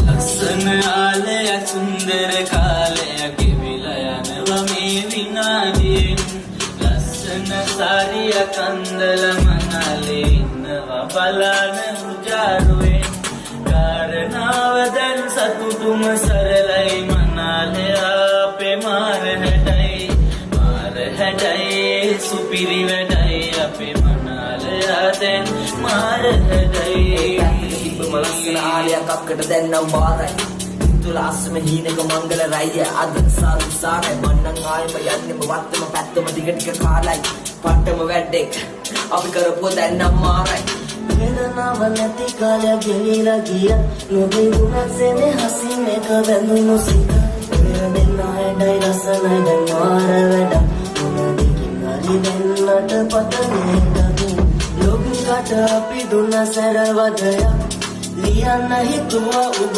ලස්සන ආලය සුන්දර කාලය ගෙවිලා යනවා මේ විනාඩියෙන් ලස්සන සාරිය කන්දල මනලේ ඉන්නවා බලන උජාරුවෙන් කාරණාව දැන් සතුටුම සරලයි මනලේ අපේ මාර හැඩයි සුපිරි වැඩයි අපේ මනලේ දැන් මාර හැඩයි ලස්සන ආලයක් අක්කට දැන් නම් වාරයි තුලාස්සම හීනක මංගල රයිය අද සාරයි මන්නන් ආයෙම යන්නෙම වත්තම පැත්තම ටික ටික කාලයි පට්ටම වැඩෙක් අපි කරපුව දැන් නම් මාරයි වෙනනාව නැති කාලය ගෙවිලා ගිය නොබිඳුනක් සෙනේ හසින් එක වැඳුණු සිත දෙන්න හැඩයි රසනයි දැන් මාර වැඩ මොනදිකින් හරි දෙන්නට පතනේට ලොකුකට අපි දුන්න සැරවදයක් ලියන්න හිතුවා ඔබ